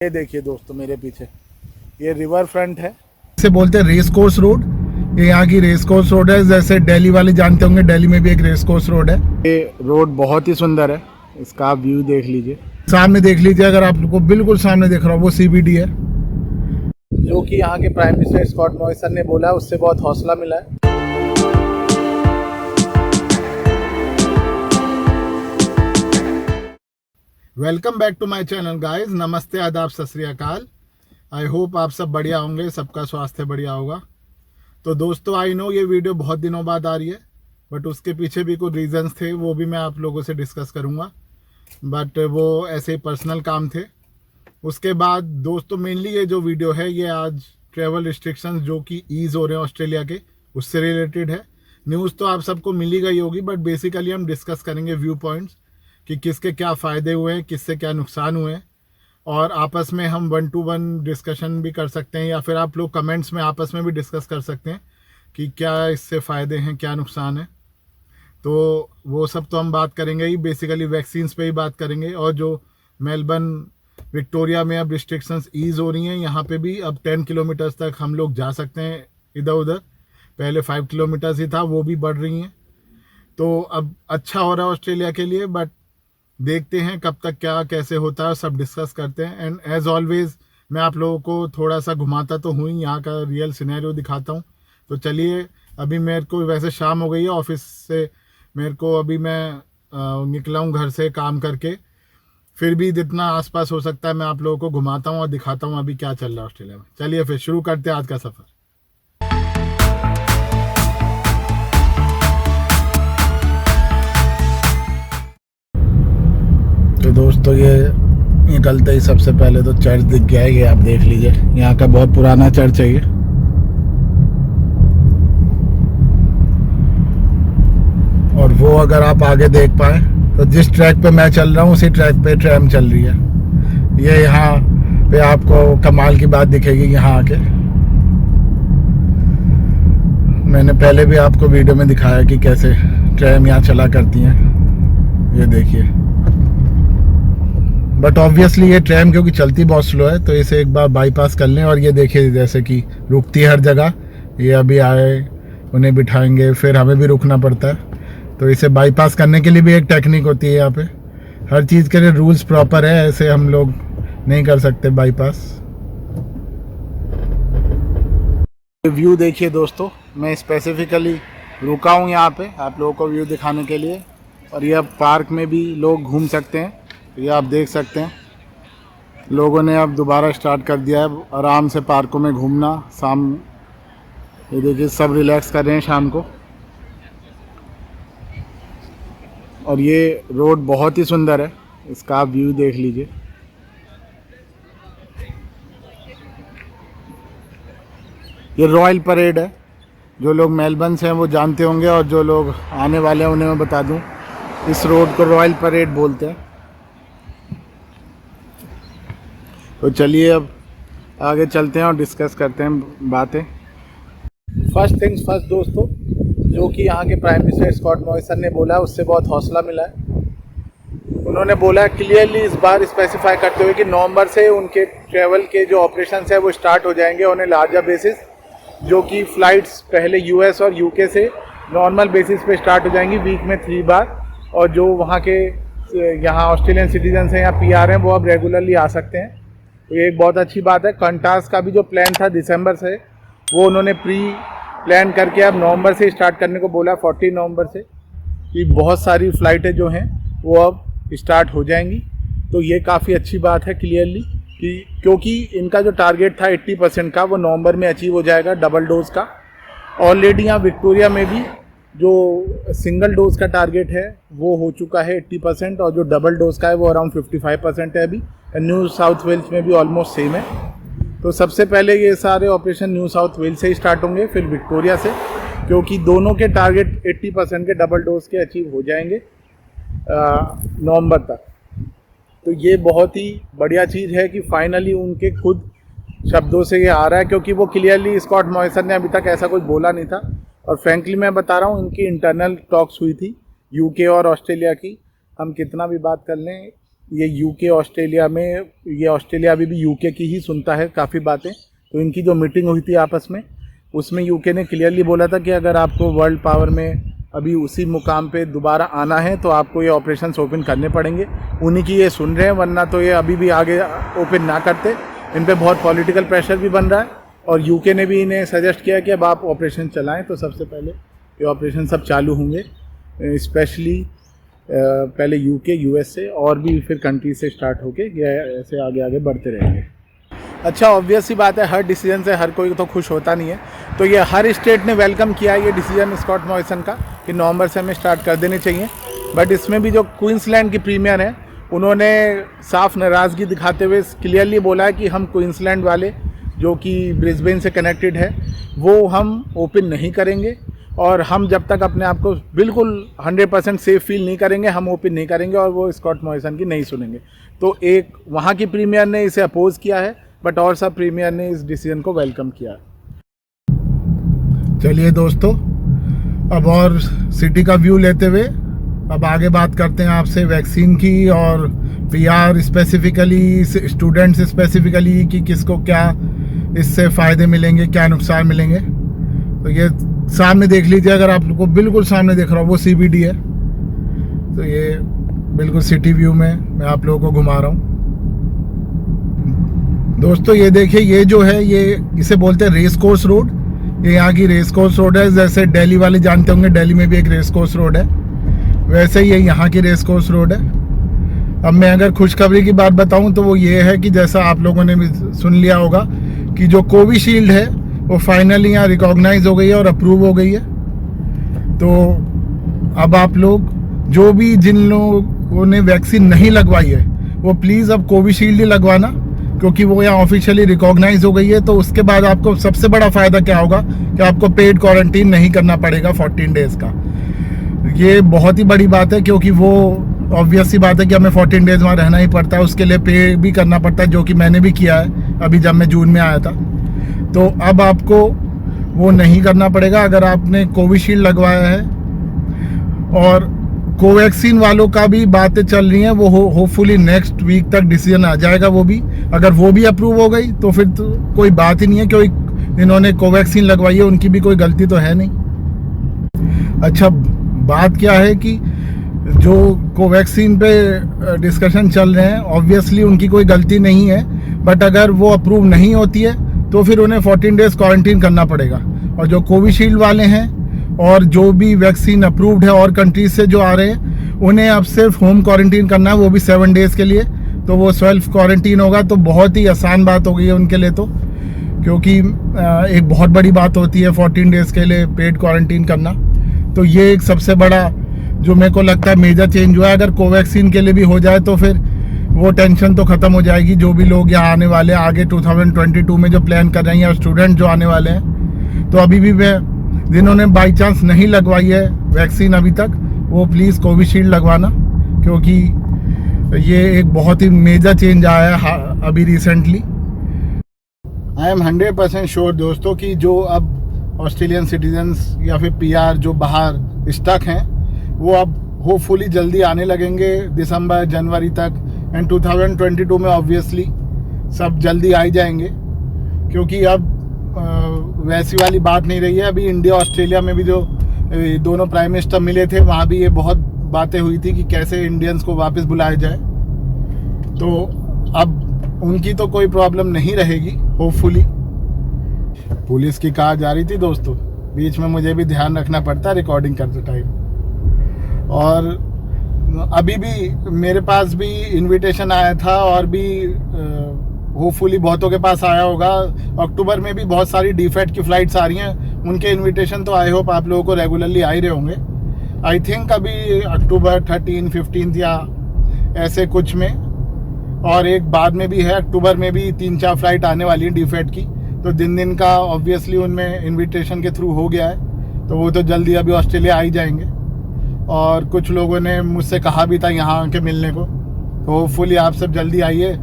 ये देखिए दोस्तों मेरे पीछे ये रिवर फ्रंट है। इसे बोलते हैं रेस कोर्स रोड। ये यहाँ की रेस कोर्स रोड है, जैसे दिल्ली वाले जानते होंगे, दिल्ली में भी एक रेस कोर्स रोड है। ये रोड बहुत ही सुंदर है, इसका आप व्यू देख लीजिए। सामने देख लीजिए, अगर आप लोग को बिल्कुल सामने देख रहा हो वो सीबीडी है, जो कि यहाँ के प्राइम मिनिस्टर स्कॉट मॉरिसन ने बोला, उससे बहुत हौसला मिला है। Welcome back to my channel guys. नमस्ते, आदाब, सत श्री अकाल। आई होप आप सब बढ़िया होंगे, सबका स्वास्थ्य बढ़िया होगा। तो दोस्तों, आई नो ये वीडियो बहुत दिनों बाद आ रही है, बट उसके पीछे भी कुछ रीजंस थे, वो भी मैं आप लोगों से डिस्कस करूंगा। बट वो ऐसे पर्सनल काम थे। उसके बाद दोस्तों, मेनली ये जो वीडियो है ये आज ट्रैवल रिस्ट्रिक्शंस जो कि ईज़ हो रहे हैं ऑस्ट्रेलिया के, उससे रिलेटेड है। न्यूज़ तो आप सबको मिल ही गई होगी, बट बेसिकली हम डिस्कस करेंगे व्यू पॉइंट्स कि किसके क्या फ़ायदे हुए हैं, किससे क्या नुकसान हुए हैं, और आपस में हम 1 to 1 डिस्कशन भी कर सकते हैं, या फिर आप लोग कमेंट्स में आपस में भी डिस्कस कर सकते हैं कि क्या इससे फ़ायदे हैं, क्या नुकसान है। तो वो सब तो हम बात करेंगे ही, बेसिकली वैक्सीन्स पे ही बात करेंगे। और जो मेलबर्न विक्टोरिया में अब रिस्ट्रिक्शंस ईज़ हो रही हैं, यहाँ पे भी अब 10 किलोमीटर्स तक हम लोग जा सकते हैं इधर उधर। पहले 5 किलोमीटर्स ही था, वो भी बढ़ रही हैं। तो अब अच्छा हो रहा है ऑस्ट्रेलिया के लिए, बट देखते हैं कब तक क्या कैसे होता है, सब डिस्कस करते हैं। एंड एज ऑलवेज मैं आप लोगों को थोड़ा सा घुमाता तो हूँ ही, यहाँ का रियल सिनेरियो दिखाता हूँ। तो चलिए, अभी मेरे को वैसे शाम हो गई है ऑफिस से, मेरे को अभी मैं निकला हूँ घर से काम करके। फिर भी जितना आसपास हो सकता है मैं आप लोगों को घुमाता हूँ और दिखाता हूँ अभी क्या चल रहा है ऑस्ट्रेलिया में। चलिए फिर शुरू करते हैं आज का सफ़र। तो दोस्तों, ये निकलते ही सबसे पहले तो चर्च दिख गया है, ये आप देख लीजिए। यहाँ का बहुत पुराना चर्च है ये। और वो अगर आप आगे देख पाए तो जिस ट्रैक पे मैं चल रहा हूँ उसी ट्रैक पे ट्रैम चल रही है। ये यहाँ पे आपको कमाल की बात दिखेगी यहाँ आके। मैंने पहले भी आपको वीडियो में दिखाया कि कैसे ट्रैम यहाँ चला करती हैं, ये देखिए। बट ऑब्वियसली ये ट्रैम क्योंकि चलती बहुत स्लो है, तो इसे एक बार बाईपास कर लें। और ये देखिए जैसे कि रुकती है हर जगह। ये अभी आए, उन्हें बिठाएंगे, फिर हमें भी रुकना पड़ता है। तो इसे बाईपास करने के लिए भी एक टेक्निक होती है यहाँ पे। हर चीज़ के लिए रूल्स प्रॉपर है, ऐसे हम लोग नहीं कर सकते बाईपास। व्यू देखिए दोस्तों, मैं स्पेसिफिकली रुका हूँ यहाँ पे आप लोगों को व्यू दिखाने के लिए। और ये अब पार्क में भी लोग घूम सकते हैं, ये आप देख सकते हैं। लोगों ने अब दोबारा स्टार्ट कर दिया है आराम से पार्कों में घूमना। शाम, ये देखिए सब रिलैक्स कर रहे हैं शाम को। और ये रोड बहुत ही सुंदर है, इसका आप व्यू देख लीजिए। ये रॉयल परेड है, जो लोग मेलबर्न से हैं वो जानते होंगे, और जो लोग आने वाले हैं उन्हें मैं बता दूं, इस रोड को रॉयल परेड बोलते हैं। तो चलिए अब आगे चलते हैं और डिस्कस करते हैं बातें। फर्स्ट थिंग्स फर्स्ट दोस्तों, जो कि यहाँ के प्राइम मिनिस्टर स्कॉट मॉरिसन ने बोला, उससे बहुत हौसला मिला है। उन्होंने बोला क्लियरली इस बार स्पेसिफाई करते हुए कि नवंबर से उनके ट्रैवल के जो ऑपरेशंस है वो स्टार्ट हो जाएंगे ऑन ए लार्जर बेसिस, जो कि फ़्लाइट्स पहले यूएस और यूके से नॉर्मल बेसिस पे स्टार्ट हो जाएंगी वीक में 3 बार। और जो वहाँ के यहाँ ऑस्ट्रेलियन सिटीजन्स हैं या पीआर हैं वो अब रेगुलरली आ सकते हैं। तो ये एक बहुत अच्छी बात है। कंटास का भी जो प्लान था दिसंबर से, वो उन्होंने प्री प्लान करके अब नवंबर से स्टार्ट करने को बोला, 14 नवंबर से, कि बहुत सारी फ़्लाइटें जो हैं वो अब स्टार्ट हो जाएंगी। तो ये काफ़ी अच्छी बात है क्लियरली, कि क्योंकि इनका जो टारगेट था 80% का, वो नवंबर में अचीव हो जाएगा डबल डोज का। ऑलरेडी यहाँ विक्टोरिया में भी जो सिंगल डोज का टारगेट है वो हो चुका है 80%, और जो डबल डोज का है वो अराउंड 55% है अभी। न्यू साउथ वेल्स में भी ऑलमोस्ट सेम है। तो सबसे पहले ये सारे ऑपरेशन न्यू साउथ वेल्स से ही स्टार्ट होंगे, फिर विक्टोरिया से, क्योंकि दोनों के टारगेट 80% के डबल डोज के अचीव हो जाएंगे नवंबर तक। तो ये बहुत ही बढ़िया चीज़ है कि फाइनली उनके खुद शब्दों से ये आ रहा है, क्योंकि वो क्लियरली स्कॉट मॉरिसन ने अभी तक ऐसा कुछ बोला नहीं था। और फ्रैंकली मैं बता रहा हूँ, इनकी इंटरनल टॉक्स हुई थी यूके और ऑस्ट्रेलिया की। हम कितना भी बात कर लें, ये यूके ऑस्ट्रेलिया में, ये ऑस्ट्रेलिया अभी भी यूके की ही सुनता है काफ़ी बातें। तो इनकी जो मीटिंग हुई थी आपस में, उसमें यूके ने क्लियरली बोला था कि अगर आपको वर्ल्ड पावर में अभी उसी मुकाम पे दोबारा आना है तो आपको ये ऑपरेशंस ओपन करने पड़ेंगे। उन्हीं की ये सुन रहे हैं, वरना तो ये अभी भी आगे ओपन ना करते। इन पे बहुत पॉलिटिकल प्रेशर भी बन रहा है और यूके ने भी इन्हें सजेस्ट किया कि अब आप ऑपरेशन चलाएं। तो सबसे पहले ये ऑपरेशन सब चालू होंगे, स्पेशली पहले यूके, यूएसए और भी फिर कंट्री से स्टार्ट होके ये ऐसे आगे आगे बढ़ते रहेंगे। अच्छा, ऑब्वियस सी बात है, हर डिसीजन से हर कोई तो खुश होता नहीं है। तो ये हर स्टेट ने वेलकम किया है ये डिसीजन स्कॉट मॉरिसन का कि नवंबर से हमें स्टार्ट कर देने चाहिए। बट इसमें भी जो क्वींसलैंड की प्रीमियर है, उन्होंने साफ नाराज़गी दिखाते हुए क्लियरली बोला है कि हम क्वींसलैंड वाले जो कि ब्रिस्बेन से कनेक्टेड है वो हम ओपन नहीं करेंगे, और हम जब तक अपने आप को बिल्कुल 100% सेफ फील नहीं करेंगे हम ओपन नहीं करेंगे, और वो स्कॉट मॉरिसन की नहीं सुनेंगे। तो एक वहाँ की प्रीमियर ने इसे अपोज़ किया है, बट और सब प्रीमियर ने इस डिसीजन को वेलकम किया। चलिए दोस्तों, अब और सिटी का व्यू लेते हुए अब आगे बात करते हैं आपसे वैक्सीन की और पीआर स्पेसिफिकली, स्टूडेंट्स स्पेसिफिकली कि किसको क्या इससे फ़ायदे मिलेंगे, क्या नुकसान मिलेंगे। तो ये सामने देख लीजिए, अगर आप लोग को बिल्कुल सामने देख रहा हूँ वो सीबीडी है। तो ये बिल्कुल सिटी व्यू में मैं आप लोगों को घुमा रहा हूँ। दोस्तों ये देखिए, ये जो है ये इसे बोलते हैं रेस कोर्स रोड। ये यहाँ की रेस कोर्स रोड है, जैसे दिल्ली वाले जानते होंगे दिल्ली में भी एक रेस कोर्स रोड है, वैसे ही ये यहाँ की रेस कोर्स रोड है। अब मैं अगर खुशखबरी की बात बताऊं तो वो ये है कि जैसा आप लोगों ने भी सुन लिया होगा कि जो कोविशील्ड है वो फाइनली यहाँ रिकॉग्नाइज हो गई है और अप्रूव हो गई है। तो अब आप लोग जो भी जिन लोगों ने वैक्सीन नहीं लगवाई है वो प्लीज़ अब कोविशील्ड ही लगवाना, क्योंकि वो यहाँ ऑफिशियली रिकॉग्नाइज हो गई है। तो उसके बाद आपको सबसे बड़ा फ़ायदा क्या होगा कि आपको पेड क्वारंटीन नहीं करना पड़ेगा 14 डेज़ का। ये बहुत ही बड़ी बात है, क्योंकि वो ऑब्वियस सी बात है कि हमें 14 डेज़ वहाँ रहना ही पड़ता है, उसके लिए पे भी करना पड़ता है, जो कि मैंने भी किया है अभी जब मैं जून में आया था। तो अब आपको वो नहीं करना पड़ेगा अगर आपने कोविशील्ड लगवाया है। और कोवैक्सीन वालों का भी बातें चल रही हैं, वो होपफुली नेक्स्ट वीक तक डिसीजन आ जाएगा। वो भी अगर वो भी अप्रूव हो गई तो फिर तो कोई बात ही नहीं है, क्योंकि इन्होंने कोवैक्सीन लगवाई है उनकी भी कोई गलती तो है नहीं। अच्छा, बात क्या है कि जो कोवैक्सीन पे डिस्कशन चल रहे हैं ऑब्वियसली उनकी कोई गलती नहीं है, बट अगर वो अप्रूव नहीं होती है तो फिर उन्हें 14 डेज़ क्वारंटीन करना पड़ेगा। और जो कोविशील्ड वाले हैं और जो भी वैक्सीन अप्रूव्ड है और कंट्रीज से जो आ रहे हैं उन्हें अब सिर्फ होम क्वारंटीन करना है, वो भी 7 डेज़ के लिए। तो वो सेल्फ क्वारंटीन होगा, तो बहुत ही आसान बात हो गई है उनके लिए। तो क्योंकि एक बहुत बड़ी बात होती है 14 डेज़ के लिए पेड क्वारंटीन करना। तो ये एक सबसे बड़ा जो मेरे को लगता है मेजर चेंज हुआ है। अगर कोवैक्सीन के लिए भी हो जाए तो फिर वो टेंशन तो ख़त्म हो जाएगी। जो भी लोग यहाँ आने वाले हैं आगे 2022 में जो प्लान कर रहे हैं, या स्टूडेंट जो आने वाले हैं, तो अभी भी मैं जिन्होंने बाई चांस नहीं लगवाई है वैक्सीन अभी तक, वो प्लीज़ कोविशील्ड लगवाना, क्योंकि ये एक बहुत ही मेजर चेंज आया है अभी रिसेंटली। आई एम 100% श्योर दोस्तों कि जो अब ऑस्ट्रेलियन सिटीजन्स या फिर पीआर जो बाहर स्टक हैं वो अब होपफुली जल्दी आने लगेंगे दिसंबर जनवरी तक, एंड 2022 में ऑब्वियसली सब जल्दी आ ही जाएंगे, क्योंकि अब वैसी वाली बात नहीं रही है। अभी इंडिया ऑस्ट्रेलिया में भी जो दोनों प्राइम मिनिस्टर मिले थे वहाँ भी ये बहुत बातें हुई थी कि कैसे इंडियंस को वापस बुलाया जाए। तो अब उनकी तो कोई प्रॉब्लम नहीं रहेगी होपफुली। पुलिस की कार जा रही थी दोस्तों, बीच में मुझे भी ध्यान रखना पड़ता है रिकॉर्डिंग करते टाइम। और अभी भी मेरे पास भी इनविटेशन आया था और भी होपफुली बहुतों के पास आया होगा। अक्टूबर में भी बहुत सारी डीफेट की फ़्लाइट्स आ रही हैं, उनके इनविटेशन तो आई होप आप लोगों को रेगुलरली आ ही रहे होंगे। आई थिंक अभी अक्टूबर 13, 15 या ऐसे कुछ में, और एक बाद में भी है अक्टूबर में भी 3-4 फ्लाइट आने वाली है डीफेट की। तो दिन का ऑब्वियसली उनमें इन्विटेशन के थ्रू हो गया है, तो वो तो जल्दी अभी ऑस्ट्रेलिया आ ही जाएंगे। और कुछ लोगों ने मुझसे कहा भी था यहाँ आके मिलने को, तो होपफुली आप सब जल्दी आइए,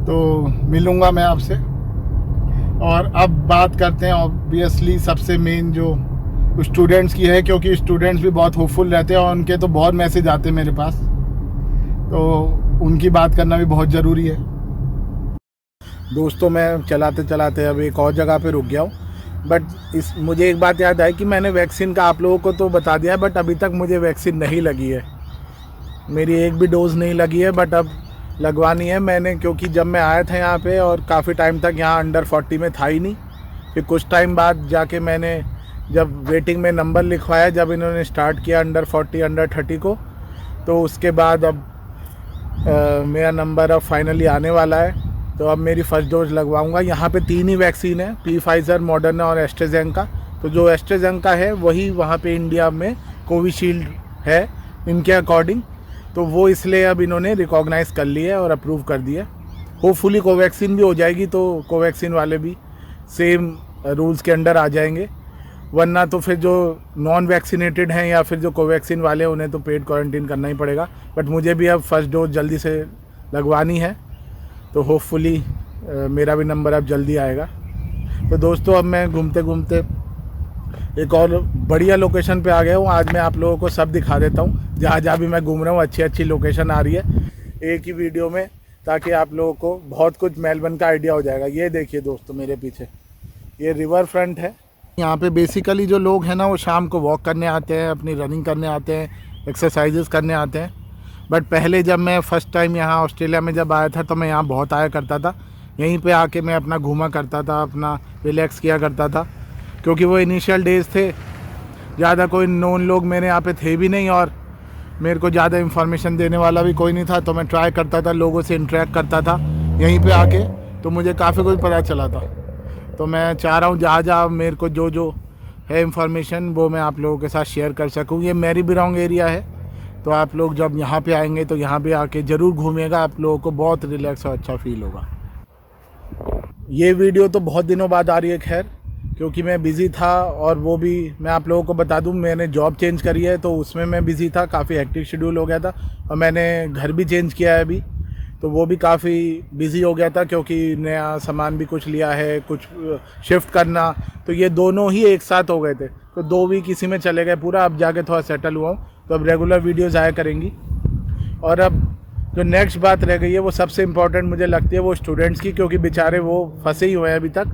तो मिलूँगा मैं आपसे। और अब बात करते हैं ऑब्वियसली सबसे मेन जो स्टूडेंट्स की है, क्योंकि स्टूडेंट्स भी बहुत होपफुल रहते हैं और उनके तो बहुत मैसेज आते हैं मेरे पास। तो उनकी बात करना भी बहुत ज़रूरी है। दोस्तों मैं चलाते चलाते अब एक और जगह पे रुक गया हूँ, बट मुझे एक बात याद आई कि मैंने वैक्सीन का आप लोगों को तो बता दिया है, बट अभी तक मुझे वैक्सीन नहीं लगी है। मेरी एक भी डोज़ नहीं लगी है, बट अब लगवानी है मैंने, क्योंकि जब मैं आया था यहाँ पे और काफ़ी टाइम तक यहाँ अंडर 40 में था ही नहीं। फिर कुछ टाइम बाद जाके मैंने जब वेटिंग में नंबर लिखवाया, जब इन्होंने स्टार्ट किया अंडर 40 अंडर 30 को, तो उसके बाद अब मेरा नंबर अब फाइनली आने वाला है। तो अब मेरी फर्स्ट डोज लगवाऊंगा। यहाँ पे 3 ही वैक्सीन है, फाइज़र, मॉडर्ना और एस्ट्राजेनेका। तो जो एस्ट्राजेनेका है वही वहाँ पे इंडिया में कोविशील्ड है इनके अकॉर्डिंग, तो वो इसलिए अब इन्होंने रिकॉग्नाइज़ कर लिया है और अप्रूव कर दिया। होपफुली कोवैक्सीन भी हो जाएगी तो कोवैक्सीन वाले भी सेम रूल्स के अंडर आ जाएंगे, वरना तो फिर जो नॉन वैक्सीनेटेड हैं या फिर जो कोवैक्सीन वाले हैं उन्हें तो पेड क्वारंटीन करना ही पड़ेगा। बट मुझे भी अब फर्स्ट डोज जल्दी से लगवानी है, तो होपफुली मेरा भी नंबर अब जल्दी आएगा। तो दोस्तों अब मैं घूमते घूमते एक और बढ़िया लोकेशन पे आ गया हूँ। आज मैं आप लोगों को सब दिखा देता हूँ, जहाँ जहाँ भी मैं घूम रहा हूँ अच्छी अच्छी लोकेशन आ रही है एक ही वीडियो में, ताकि आप लोगों को बहुत कुछ मेलबर्न का आइडिया हो जाएगा। ये देखिए दोस्तों मेरे पीछे ये रिवर फ्रंट है। यहाँ पे बेसिकली जो लोग हैं ना वो शाम को वॉक करने आते हैं, अपनी रनिंग करने आते हैं, एक्सरसाइजेस करने आते हैं। बट पहले जब मैं फ़र्स्ट टाइम यहाँ ऑस्ट्रेलिया में जब आया था तो मैं यहाँ बहुत आया करता था। यहीं पे आके मैं अपना घूमा करता था, अपना रिलैक्स किया करता था, क्योंकि वो इनिशियल डेज़ थे, ज़्यादा कोई नोन लोग मेरे यहाँ पे थे भी नहीं और मेरे को ज़्यादा इन्फॉर्मेशन देने वाला भी कोई नहीं था। तो मैं ट्राई करता था, लोगों से इंटरेक्ट करता था यहीं पे आके, तो मुझे काफ़ी कुछ पता चला था। तो मैं चाह रहा हूँ जहाँ जहाँ मेरे को जो जो है इन्फॉर्मेशन वो मैं आप लोगों के साथ शेयर कर सकूँ। ये मैरी बिरांग एरिया है, तो आप लोग जब यहाँ पे आएंगे तो यहाँ पे आके ज़रूर घूमिएगा, आप लोगों को बहुत रिलैक्स और अच्छा फील होगा। ये वीडियो तो बहुत दिनों बाद आ रही है, खैर क्योंकि मैं बिज़ी था, और वो भी मैं आप लोगों को बता दूं मैंने जॉब चेंज करी है, तो उसमें मैं बिज़ी था, काफ़ी हेक्टिक शेड्यूल हो गया था। और मैंने घर भी चेंज किया है अभी, तो वो भी काफ़ी बिज़ी हो गया था, क्योंकि नया सामान भी कुछ लिया है, कुछ शिफ्ट करना, तो ये दोनों ही एक साथ हो गए थे। तो 2 वीक इसी में चले गए पूरा। अब जाके थोड़ा सेटल हुआ हूँ, तो अब रेगुलर वीडियोज़ आया करेंगी। और अब जो नेक्स्ट बात रह गई है वो सबसे इम्पॉर्टेंट मुझे लगती है वो स्टूडेंट्स की, क्योंकि बेचारे वो फंसे ही हुए हैं अभी तक।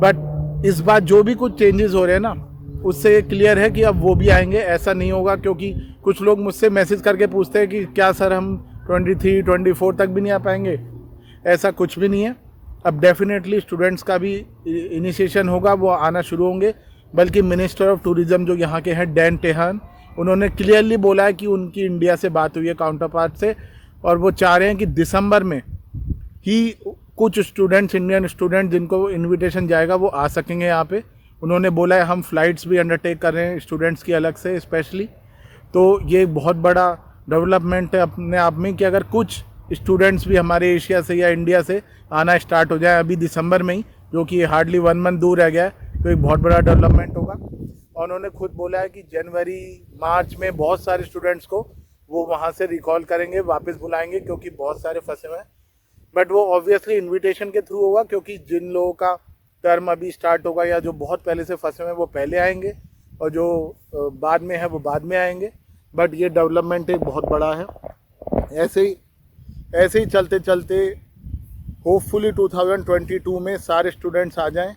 बट इस बार जो भी कुछ चेंजेस हो रहे हैं ना, उससे क्लियर है कि अब वो भी आएंगे। ऐसा नहीं होगा, क्योंकि कुछ लोग मुझसे मैसेज करके पूछते हैं कि क्या सर हम 23, 24 तक भी नहीं आ पाएंगे। ऐसा कुछ भी नहीं है। अब डेफिनेटली स्टूडेंट्स का भी इनिशिएशन होगा, वो आना शुरू होंगे। बल्कि मिनिस्टर ऑफ टूरिज़्म जो यहाँ के हैं डैन टेहान, उन्होंने क्लियरली बोला है कि उनकी इंडिया से बात हुई है काउंटर पार्ट से, और वो चाह रहे हैं कि दिसंबर में ही कुछ स्टूडेंट्स, इंडियन स्टूडेंट जिनको इनविटेशन जाएगा वो आ सकेंगे यहाँ पे। उन्होंने बोला है हम फ़्लाइट्स भी अंडरटेक कर रहे हैं स्टूडेंट्स की अलग से स्पेशली। तो ये बहुत बड़ा डेवलपमेंट है अपने आप में कि अगर कुछ स्टूडेंट्स भी हमारे एशिया से या इंडिया से आना स्टार्ट हो जाए अभी दिसंबर में ही, जो कि हार्डली 1 मंथ दूर रह गया है, तो एक बहुत बड़ा डेवलपमेंट होगा। और उन्होंने खुद बोला है कि जनवरी मार्च में बहुत सारे स्टूडेंट्स को वो वहाँ से रिकॉल करेंगे, वापस बुलाएंगे, क्योंकि बहुत सारे फंसे हुए हैं। बट वो ऑब्वियसली इनविटेशन के थ्रू होगा, क्योंकि जिन लोगों का टर्म अभी स्टार्ट होगा या जो बहुत पहले से फंसे हुए हैं वो पहले आएंगे, और जो बाद में है वो बाद में आएंगे। बट ये डेवलपमेंट एक बहुत बड़ा है। ऐसे ही चलते चलते होपफुली 2022 में सारे स्टूडेंट्स आ जाएं।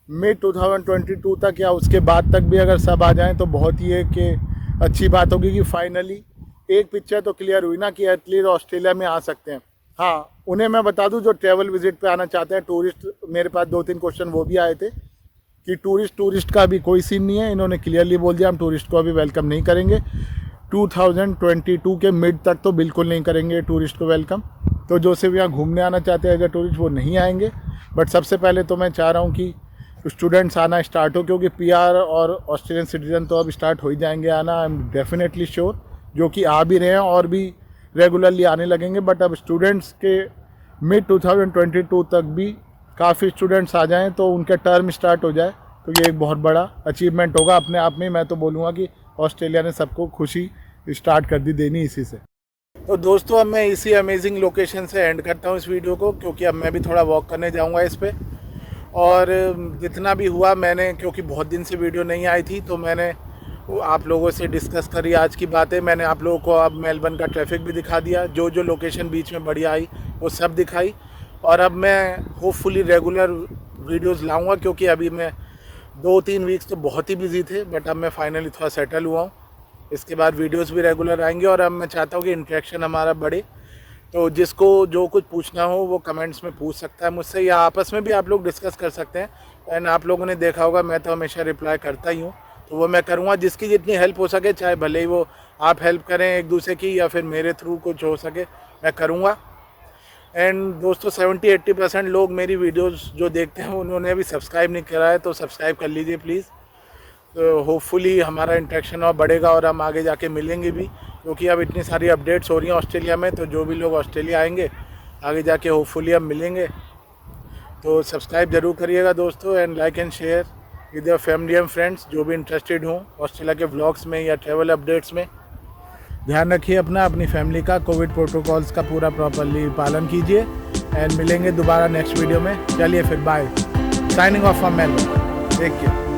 मिड 2022 तक या उसके बाद तक भी अगर सब आ जाएं तो बहुत ही एक अच्छी बात होगी कि फाइनली एक पिक्चर तो क्लियर हुई ना कि एथलीट ऑस्ट्रेलिया में आ सकते हैं। हाँ, उन्हें मैं बता दूं जो ट्रैवल विजिट पे आना चाहते हैं, टूरिस्ट, मेरे पास 2-3 क्वेश्चन वो भी आए थे कि टूरिस्ट का भी कोई सीन नहीं है। इन्होंने क्लियरली बोल दिया हम टूरिस्ट को अभी वेलकम नहीं करेंगे। 2022 के मिड तक तो बिल्कुल नहीं करेंगे टूरिस्ट को वेलकम। तो जो सिर्फ यहाँ घूमने आना चाहते हैं एज ए टूरिस्ट वो नहीं आएंगे। बट सबसे पहले तो मैं चाह रहा हूँ कि स्टूडेंट्स आना स्टार्ट हो, क्योंकि PR और ऑस्ट्रेलियन सिटीजन तो अब स्टार्ट हो ही जाएंगे आना, आई एम डेफिनेटली श्योर, जो कि आ भी रहे हैं और भी रेगुलरली आने लगेंगे। बट अब स्टूडेंट्स के मिड 2022 तक भी काफ़ी स्टूडेंट्स आ जाएं तो उनका टर्म स्टार्ट हो जाए, तो ये एक बहुत बड़ा अचीवमेंट होगा अपने आप में। मैं तो बोलूँगा कि ऑस्ट्रेलिया ने सबको खुशी स्टार्ट कर दी देनी इसी से। तो दोस्तों अब मैं इसी अमेजिंग लोकेशन से एंड करता हूँ इस वीडियो को, क्योंकि अब मैं भी थोड़ा वॉक करने जाऊँगा इस पर। और जितना भी हुआ मैंने, क्योंकि बहुत दिन से वीडियो नहीं आई थी, तो मैंने वो आप लोगों से डिस्कस करी आज की बातें। मैंने आप लोगों को अब मेलबर्न का ट्रैफिक भी दिखा दिया, जो जो लोकेशन बीच में बढ़िया आई वो सब दिखाई। और अब मैं होपफुली रेगुलर वीडियोस लाऊंगा, क्योंकि अभी मैं 2-3 वीक्स तो बहुत ही बिजी थे, बट अब मैं फाइनली थोड़ा सेटल हुआ हूँ। इसके बाद वीडियोस भी रेगुलर आएंगे और अब मैं चाहता हूँ कि इंटरेक्शन हमारा बढ़े। तो जिसको जो कुछ पूछना हो वो कमेंट्स में पूछ सकता है मुझसे, या आपस में भी आप लोग डिस्कस कर सकते हैं। एंड आप लोगों ने देखा होगा मैं तो हमेशा रिप्लाई करता ही हूँ, तो वो मैं करूँगा। जिसकी जितनी हेल्प हो सके, चाहे भले ही वो आप हेल्प करें एक दूसरे की या फिर मेरे थ्रू कुछ हो सके, मैं करूँगा। एंड दोस्तों 70-80% लोग मेरी वीडियोस जो देखते हैं उन्होंने अभी सब्सक्राइब नहीं करा है, तो सब्सक्राइब कर लीजिए प्लीज़। तो होपफुली हमारा इंटरेक्शन और बढ़ेगा और हम आगे जाके मिलेंगे भी, क्योंकि अब इतनी सारी अपडेट्स हो रही हैं ऑस्ट्रेलिया में। तो जो भी लोग ऑस्ट्रेलिया आएंगे आगे जाके होपफुली हम मिलेंगे। तो सब्सक्राइब ज़रूर करिएगा दोस्तों, and like and share with your family and friends जो भी इंटरेस्टेड हों ऑस्ट्रेलिया के व्लॉग्स में या ट्रैवल अपडेट्स में। ध्यान रखिए अपना, अपनी फैमिली का, कोविड प्रोटोकॉल्स का पूरा प्रॉपरली पालन कीजिए। एंड मिलेंगे दोबारा नेक्स्ट वीडियो में। चलिए फिर bye, signing off from Melbourne, take care.